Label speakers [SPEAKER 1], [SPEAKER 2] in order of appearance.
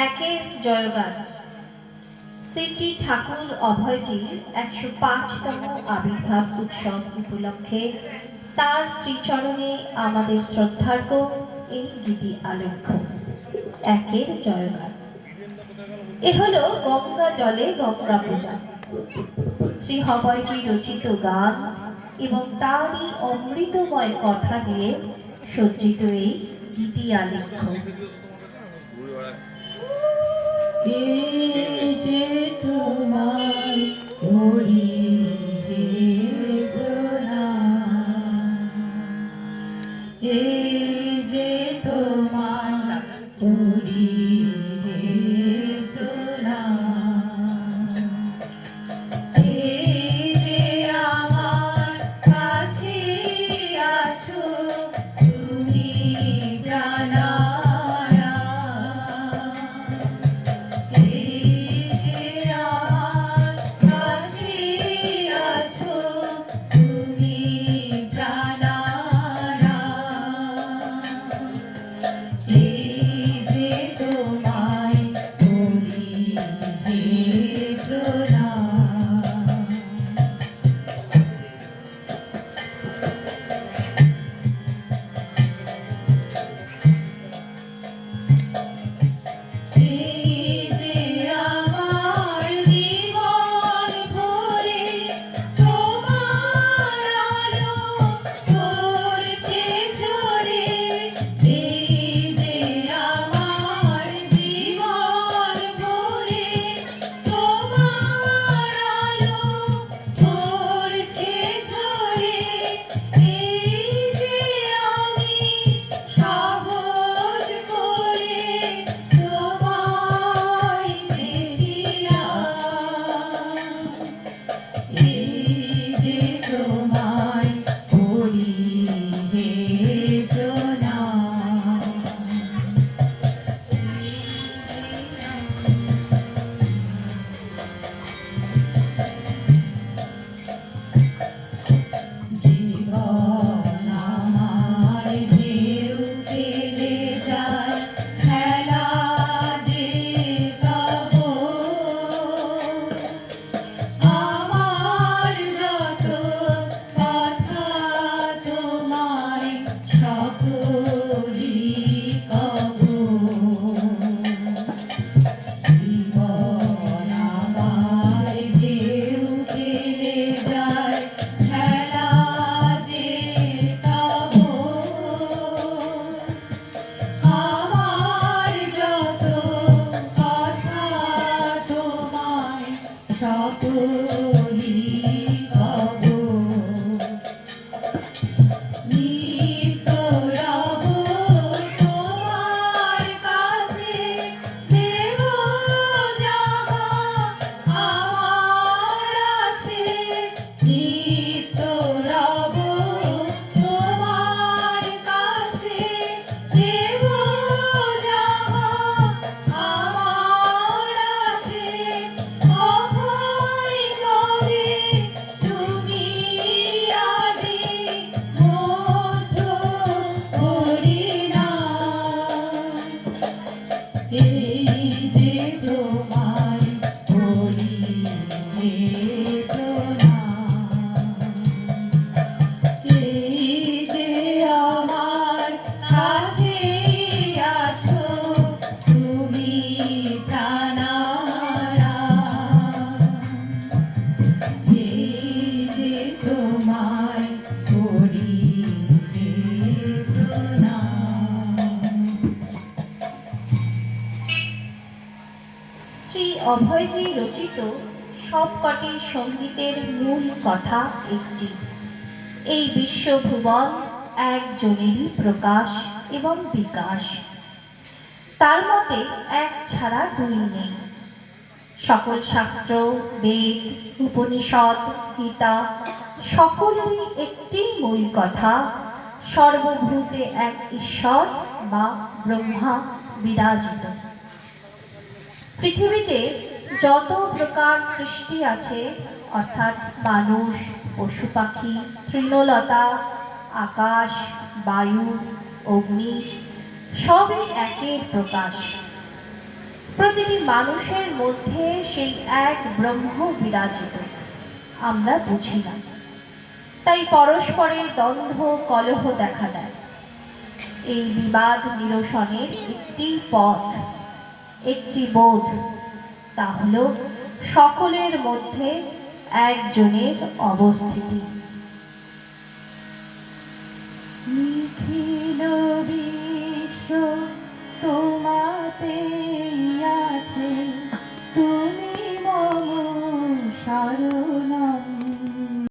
[SPEAKER 1] একের জয়গান। শ্রী শ্রী ঠাকুর অভয়জির ১০৫তম আবির্ভাব উৎসব উপলক্ষে তার শ্রীচরণে আমাদের শ্রদ্ধার্ঘ এই গীতি আলেখ্য। একের জয়গান। এ হলো গঙ্গা জলে গঙ্গা পূজা, শ্রী অভয়জি রচিত গান এবং তারই অমৃতময় কথা দিয়ে সজ্জিত এই গীতি আলেখ্য।
[SPEAKER 2] যে তোমার করি প্রণাম, যে তোমার করি প্রণাম, যে আমার কাছে আছো তুমি জানা।
[SPEAKER 1] অভয়জি রচিত সবকটি সঙ্গীতের মূল কথা একটি, এই বিশ্বভুবন একজনেরই প্রকাশ এবং বিকাশ। তার মতে এক ছাড়া দুই নেই। সকল শাস্ত্র, বেদ, উপনিষদ, গীতা সকলেরই একটি মূল কথা, সর্বভূতে এক ঈশ্বর বা ব্রহ্মা বিরাজিত। পৃথিবীতে যত প্রকার সৃষ্টি আছে, অর্থাৎ মানুষ, পশু পাখি, তৃণলতা, আকাশ, বায়ু, অগ্নি, সবই একের প্রকাশ। প্রতিটি মানুষের মধ্যে সেই এক ব্রহ্ম বিরাজিত, আমরা বুঝি না। তাই পরস্পরে দ্বন্দ্ব কলহ দেখা দেয়। এই বিবাদ নিরসনের একটি পথ, একটি বোধ, তা হল সকলের মধ্যে একজনের অবস্থিতি। নিখিল বিশ্ব তোমাতে